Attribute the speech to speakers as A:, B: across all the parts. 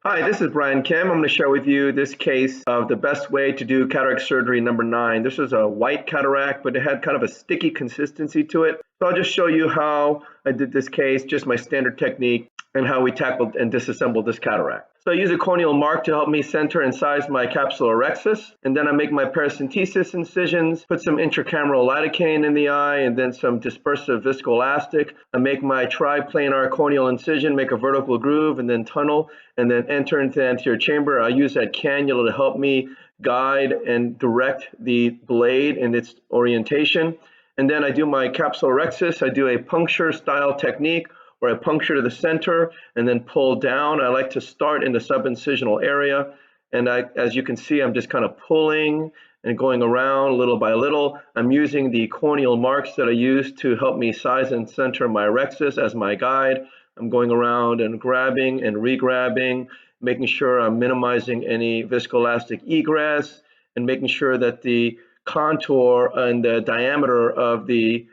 A: Hi, this is Brian Kim. I'm going to share with you this case of the best way to do cataract surgery number 9. This was a white cataract, but it had kind of a sticky consistency to it. So I'll just show you how I did this case, just my standard technique, and how we tackled and disassembled this cataract. So I use a corneal mark to help me center and size my capsulorhexis, and then I make my paracentesis incisions, put some intracameral lidocaine in the eye, and then some dispersive viscoelastic. I make my triplanar corneal incision, make a vertical groove, and then tunnel, and then enter into the anterior chamber. I use that cannula to help me guide and direct the blade in its orientation. And then I do my capsulorhexis. I do a puncture style technique where I puncture to the center and then pull down. I like to start in the subincisional area. And as you can see, I'm just kind of pulling and going around little by little. I'm using the corneal marks that I use to help me size and center my rhexis as my guide. I'm going around and grabbing and re-grabbing, making sure I'm minimizing any viscoelastic egress and making sure that the contour and the diameter of the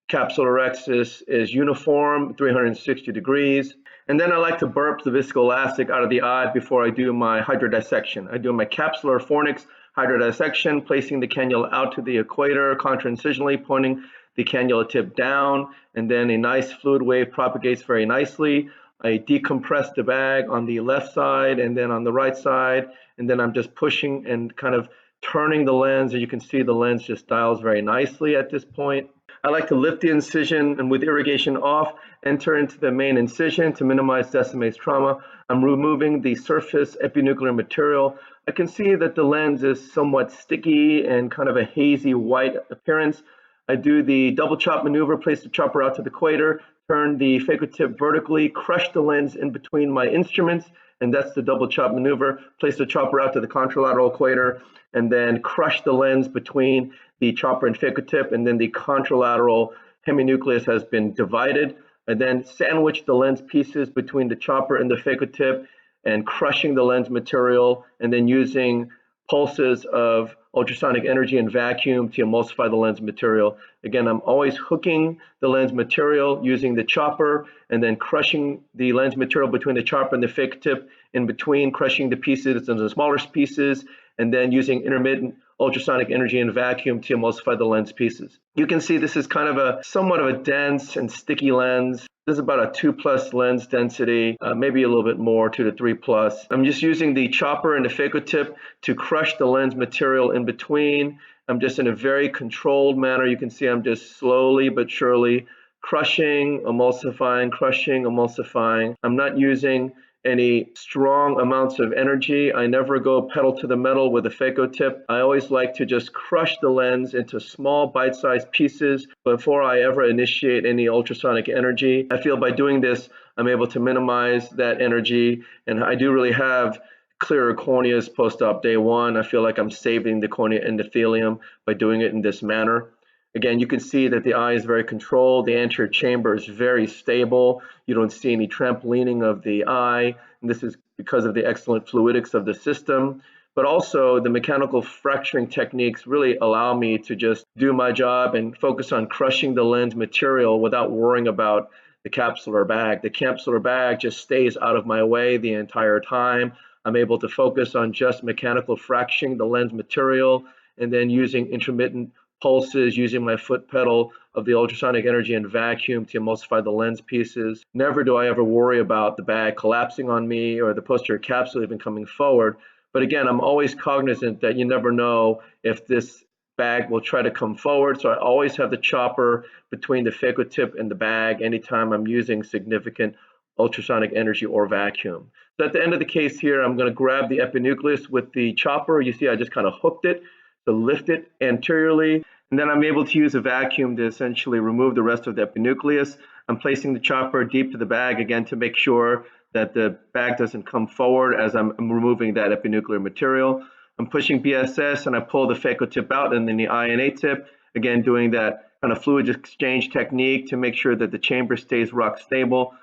A: capsulorhexis is uniform, 360 degrees. And then I like to burp the viscoelastic out of the eye before I do my hydrodissection. I do my capsular fornix hydrodissection, placing the cannula out to the equator, contra-incisionally, pointing the cannula tip down, and then a nice fluid wave propagates very nicely. I decompress the bag on the left side and then on the right side, and then I'm just pushing and kind of turning the lens. As you can see, the lens just dials very nicely at this point. I like to lift the incision and with irrigation off, enter into the main incision to minimize Descemet's trauma. I'm removing the surface epinuclear material. I can see that the lens is somewhat sticky and kind of a hazy white appearance. I do the double chop maneuver, place the chopper out to the equator, turn the phaco tip vertically, crush the lens in between my instruments, and that's the double chop maneuver. Place the chopper out to the contralateral equator, and then crush the lens between the chopper and phaco tip, and then the contralateral heminucleus has been divided. And then sandwich the lens pieces between the chopper and the phaco tip, and crushing the lens material, and then using pulses of ultrasonic energy and vacuum to emulsify the lens material. Again, I'm always hooking the lens material using the chopper and then crushing the lens material between the chopper and the phaco tip, in between crushing the pieces into the smaller pieces, and then using intermittent ultrasonic energy and vacuum to emulsify the lens pieces. You can see this is kind of a somewhat of a dense and sticky lens. This is about a 2+ lens density, maybe a little bit more, 2 to 3+. I'm just using the chopper and the phaco tip to crush the lens material in between. I'm just in a very controlled manner. You can see I'm just slowly but surely crushing, emulsifying, crushing, emulsifying. I'm not using any strong amounts of energy. I never go pedal to the metal with a phaco tip. I always like to just crush the lens into small bite-sized pieces before I ever initiate any ultrasonic energy. I feel by doing this, I'm able to minimize that energy, and I do really have clearer corneas post-op day 1. I feel like I'm saving the cornea endothelium by doing it in this manner. Again, you can see that the eye is very controlled. The anterior chamber is very stable. You don't see any trampolining of the eye. And this is because of the excellent fluidics of the system. But also the mechanical fracturing techniques really allow me to just do my job and focus on crushing the lens material without worrying about the capsular bag. The capsular bag just stays out of my way the entire time. I'm able to focus on just mechanical fracturing the lens material and then using intermittent pulses, using my foot pedal of the ultrasonic energy and vacuum to emulsify the lens pieces. Never do I ever worry about the bag collapsing on me or the posterior capsule even coming forward. But again, I'm always cognizant that you never know if this bag will try to come forward. So I always have the chopper between the phaco tip and the bag anytime I'm using significant ultrasonic energy or vacuum. So at the end of the case here, I'm going to grab the epinucleus with the chopper. You see I just kind of hooked it to lift it anteriorly, and then I'm able to use a vacuum to essentially remove the rest of the epinucleus. I'm placing the chopper deep to the bag again to make sure that the bag doesn't come forward as I'm removing that epinuclear material. I'm pushing BSS and I pull the phaco tip out and then the INA tip, again doing that kind of fluid exchange technique to make sure that the chamber stays rock stable.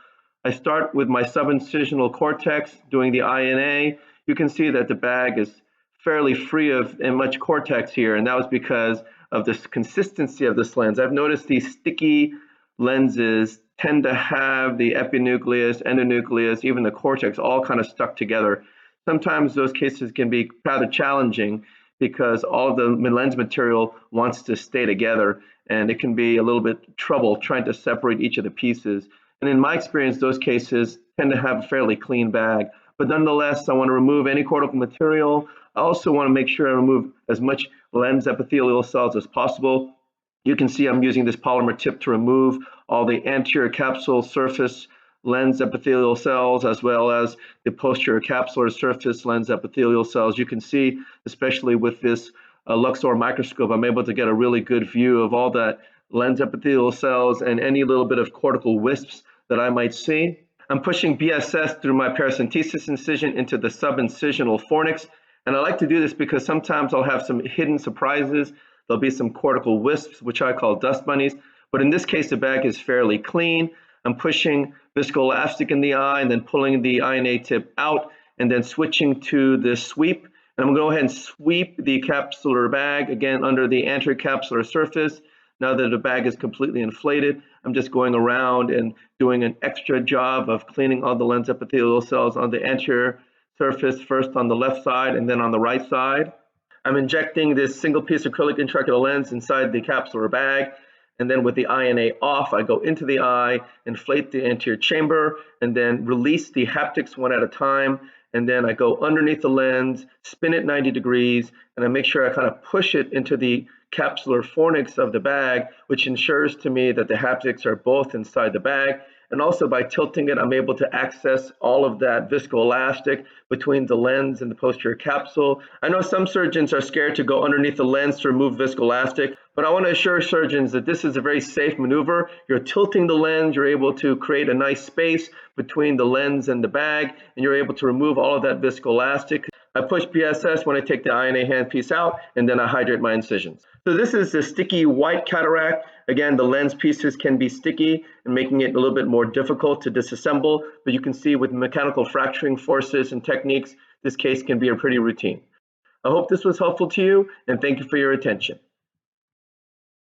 A: I start with my subincisional cortex doing the INA. You can see that the bag is fairly free of much cortex here, and that was because of this consistency of this lens. I've noticed these sticky lenses tend to have the epinucleus, endonucleus, even the cortex all kind of stuck together. Sometimes those cases can be rather challenging because all of the lens material wants to stay together, and it can be a little bit trouble trying to separate each of the pieces. And in my experience, those cases tend to have a fairly clean bag. But nonetheless, I want to remove any cortical material. I also want to make sure I remove as much lens epithelial cells as possible. You can see I'm using this polymer tip to remove all the anterior capsule surface lens epithelial cells as well as the posterior capsular surface lens epithelial cells. You can see, especially with this Luxor microscope, I'm able to get a really good view of all that lens epithelial cells and any little bit of cortical wisps that I might see. I'm pushing BSS through my paracentesis incision into the subincisional fornix. And I like to do this because sometimes I'll have some hidden surprises. There'll be some cortical wisps, which I call dust bunnies. But in this case, the bag is fairly clean. I'm pushing viscoelastic in the eye and then pulling the INA tip out and then switching to this sweep. And I'm going to go ahead and sweep the capsular bag again under the anterior capsular surface. Now that the bag is completely inflated, I'm just going around and doing an extra job of cleaning all the lens epithelial cells on the anterior surface, first on the left side and then on the right side. I'm injecting this single piece acrylic intraocular lens inside the capsular bag. And then with the INA off, I go into the eye, inflate the anterior chamber, and then release the haptics one at a time. And then I go underneath the lens, spin it 90 degrees, and I make sure I kind of push it into the capsular fornix of the bag, which ensures to me that the haptics are both inside the bag. And also by tilting it, I'm able to access all of that viscoelastic between the lens and the posterior capsule. I know some surgeons are scared to go underneath the lens to remove viscoelastic, but I want to assure surgeons that this is a very safe maneuver. You're tilting the lens, you're able to create a nice space between the lens and the bag, and you're able to remove all of that viscoelastic. I push BSS when I take the INA handpiece out, and then I hydrate my incisions. So this is the sticky white cataract. Again, the lens pieces can be sticky and making it a little bit more difficult to disassemble, but you can see with mechanical fracturing forces and techniques, this case can be a pretty routine. I hope this was helpful to you, and thank you for your attention.